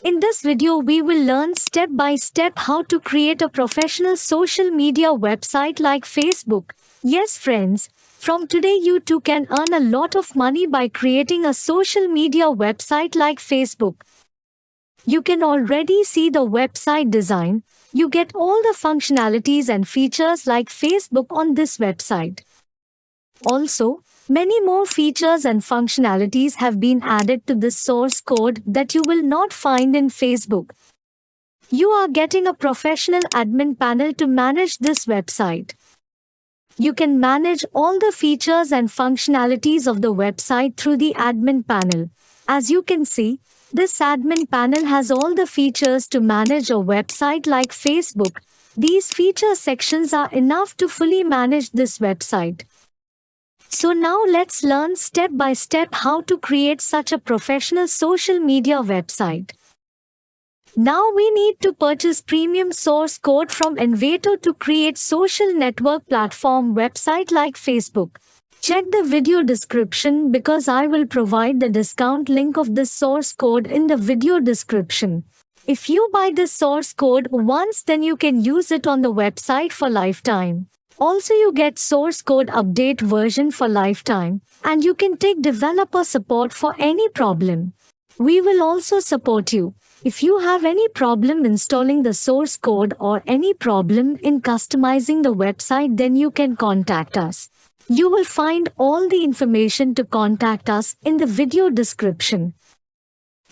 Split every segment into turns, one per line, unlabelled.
In this video, we will learn step by step how to create a professional social media website like Facebook. Yes, friends, from today you too can earn a lot of money by creating a social media website like Facebook. You can already see the website design. You get all the functionalities and features like Facebook on this website. Also, many more features and functionalities have been added to this source code that you will not find in Facebook. You are getting a professional admin panel to manage this website. You can manage all the features and functionalities of the website through the admin panel. As you can see, this admin panel has all the features to manage a website like Facebook. These feature sections are enough to fully manage this website. So now let's learn step by step how to create such a professional social media website. Now we need to purchase premium source code from Envato to create social network platform website like Facebook. Check the video description because I will provide the discount link of this source code in the video description. If you buy this source code once, then you can use it on the website for lifetime. Also, you get source code update version for lifetime, and you can take developer support for any problem. We will also support you. If you have any problem installing the source code or any problem in customizing the website, then you can contact us. You will find all the information to contact us in the video description.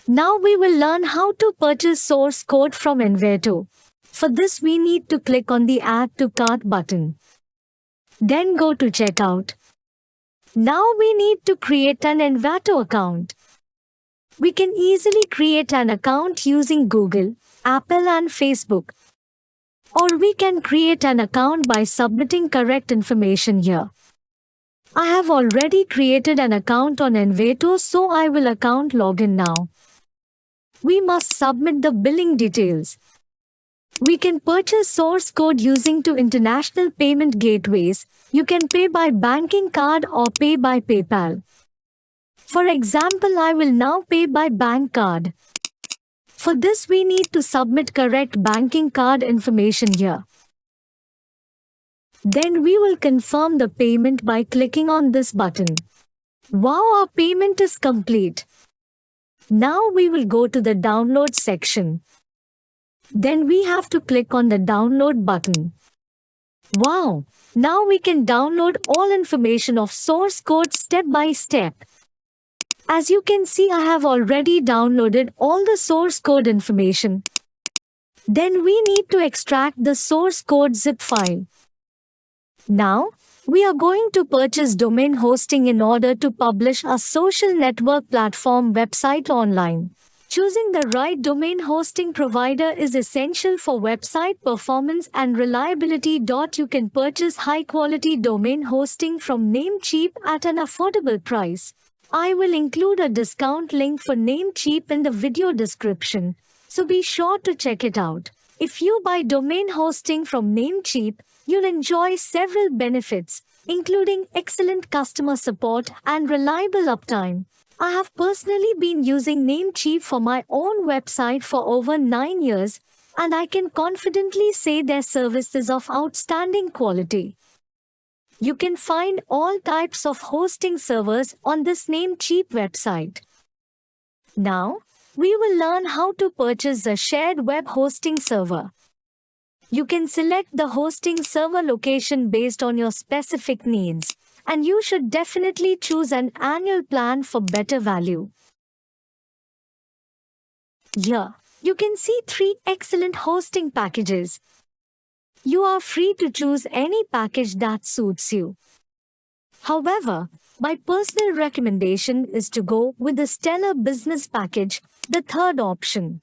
Now we will learn how to purchase source code from Envato. For this, we need to click on the Add to Cart button. Then go to Checkout. Now we need to create an Envato account. We can easily create an account using Google, Apple and Facebook. Or we can create an account by submitting correct information here. I have already created an account on Envato, so I will account login now. We must submit the billing details. We can purchase source code using two international payment gateways. You can pay by banking card or pay by PayPal. For example, I will now pay by bank card. For this, we need to submit correct banking card information here. Then we will confirm the payment by clicking on this button. Wow, our payment is complete. Now we will go to the download section. Then we have to click on the download button. Wow, now we can download all information of source code step by step. As you can see, I have already downloaded all the source code information. Then we need to extract the source code zip file. Now, we are going to purchase domain hosting in order to publish a social network platform website online. Choosing the right domain hosting provider is essential for website performance and reliability. You can purchase high-quality domain hosting from Namecheap at an affordable price. I will include a discount link for Namecheap in the video description, so be sure to check it out. If you buy domain hosting from Namecheap, you'll enjoy several benefits, including excellent customer support and reliable uptime. I have personally been using Namecheap for my own website for over 9 years, and I can confidently say their service is of outstanding quality. You can find all types of hosting servers on this Namecheap website. Now, we will learn how to purchase a shared web hosting server. You can select the hosting server location based on your specific needs, and you should definitely choose an annual plan for better value. Here, you can see 3 excellent hosting packages. You are free to choose any package that suits you. However, my personal recommendation is to go with the Stellar Business Package, the third option.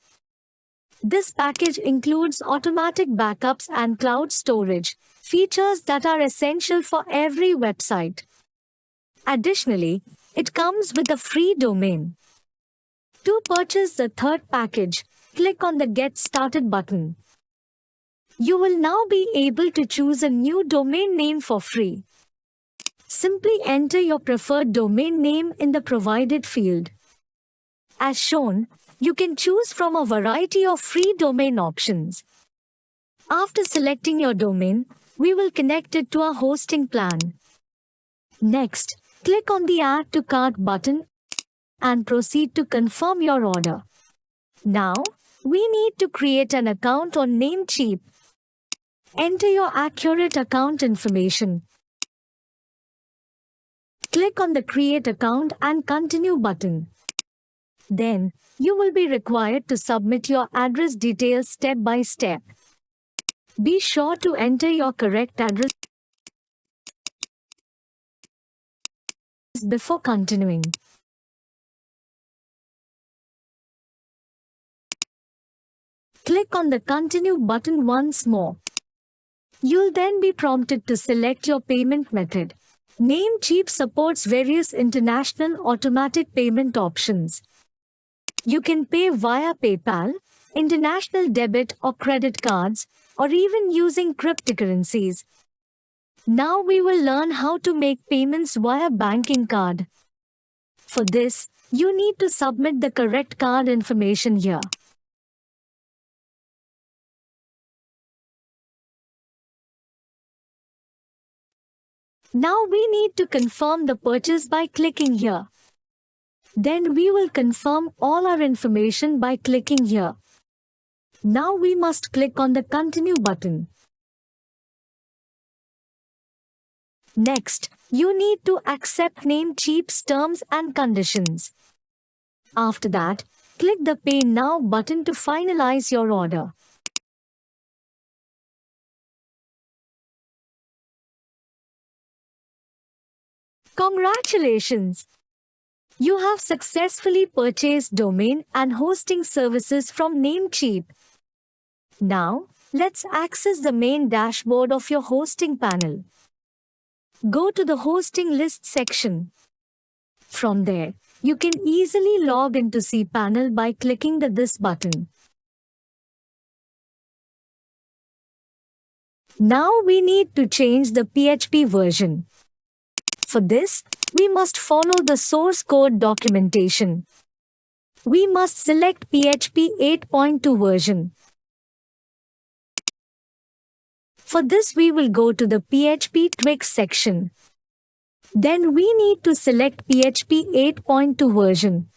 This package includes automatic backups and cloud storage, features that are essential for every website. Additionally, it comes with a free domain. To purchase the third package, click on the Get Started button. You will now be able to choose a new domain name for free. Simply enter your preferred domain name in the provided field. As shown, You can choose from a variety of free domain options. After selecting your domain, we will connect it to our hosting plan. Next, click on the Add to Cart button and proceed to confirm your order. Now, we need to create an account on Namecheap. Enter your accurate account information. Click on the Create Account and Continue button. Then, you will be required to submit your address details step by step. Be sure to enter your correct address before continuing. Click on the Continue button once more. You'll then be prompted to select your payment method. Namecheap supports various international automatic payment options. You can pay via PayPal, international debit or credit cards, or even using cryptocurrencies. Now we will learn how to make payments via banking card. For this, you need to submit the correct card information here. Now we need to confirm the purchase by clicking here. Then we will confirm all our information by clicking here. Now we must click on the Continue button. Next, you need to accept Namecheap's terms and conditions. After that, click the Pay Now button to finalize your order. Congratulations! You have successfully purchased domain and hosting services from Namecheap. Now, let's access the main dashboard of your hosting panel. Go to the Hosting List section. From there, you can easily log into cPanel by clicking the This button. Now we need to change the PHP version. For this, we must follow the source code documentation. We must select PHP 8.2 version. For this, we will go to the PHP Tweaks section. Then we need to select PHP 8.2 version.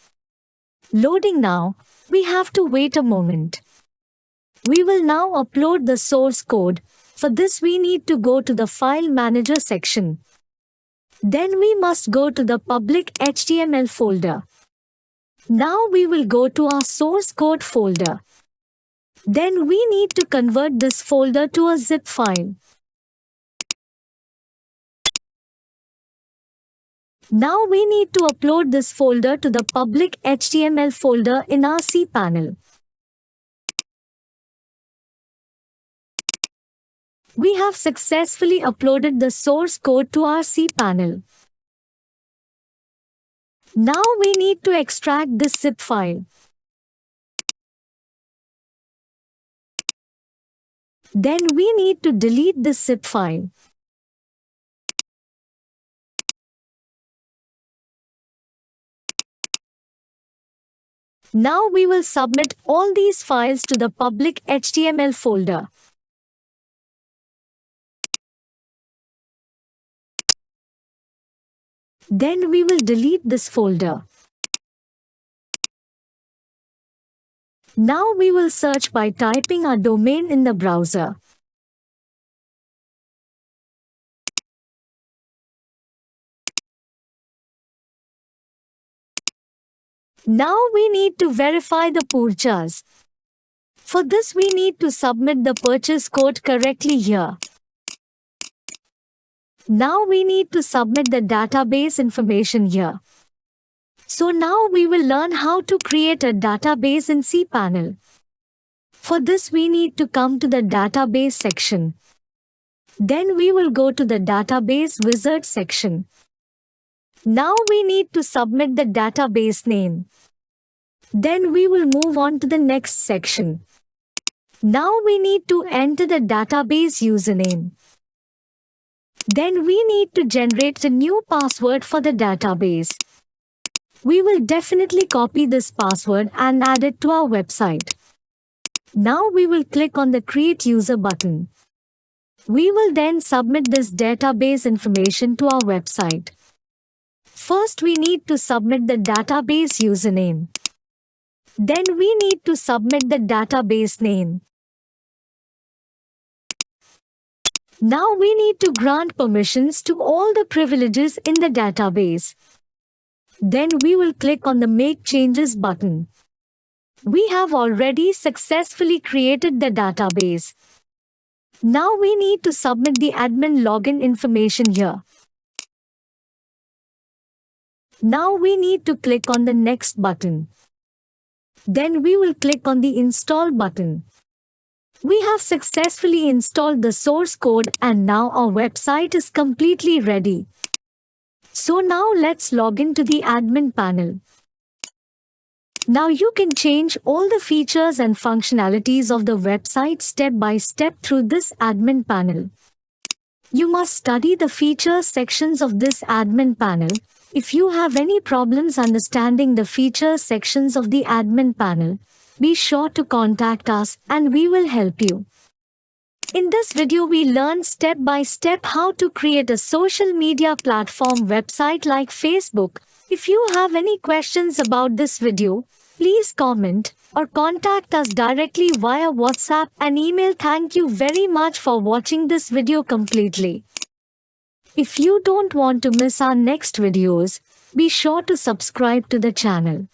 Loading now, we have to wait a moment. We will now upload the source code. For this, we need to go to the File Manager section. Then we must go to the public HTML folder. Now we will go to our source code folder. Then we need to convert this folder to a zip file. Now we need to upload this folder to the public HTML folder in our cPanel. We have successfully uploaded the source code to our cPanel. Now we need to extract this zip file. Then we need to delete this zip file. Now we will submit all these files to the public HTML folder. Then we will delete this folder. Now we will search by typing our domain in the browser. Now we need to verify the purchase. For this, we need to submit the purchase code correctly here. Now we need to submit the database information here. So now we will learn how to create a database in cPanel. For this, we need to come to the database section. Then we will go to the database wizard section. Now we need to submit the database name. Then we will move on to the next section. Now we need to enter the database username. Then we need to generate a new password for the database. We will definitely copy this password and add it to our website. Now we will click on the Create User button. We will then submit this database information to our website. First, we need to submit the database username. Then we need to submit the database name. Now we need to grant permissions to all the privileges in the database. Then we will click on the Make Changes button. We have already successfully created the database. Now we need to submit the admin login information here. Now we need to click on the Next button. Then we will click on the Install button. We have successfully installed the source code and now our website is completely ready. So now let's log into the admin panel. Now you can change all the features and functionalities of the website step by step through this admin panel. You must study the features sections of this admin panel. If you have any problems understanding the features sections of the admin panel, be sure to contact us and we will help you. In this video we learn step by step how to create a social media platform website like Facebook. If you have any questions about this video, please comment or contact us directly via WhatsApp and email. Thank you very much for watching this video completely. If you don't want to miss our next videos, be sure to subscribe to the channel.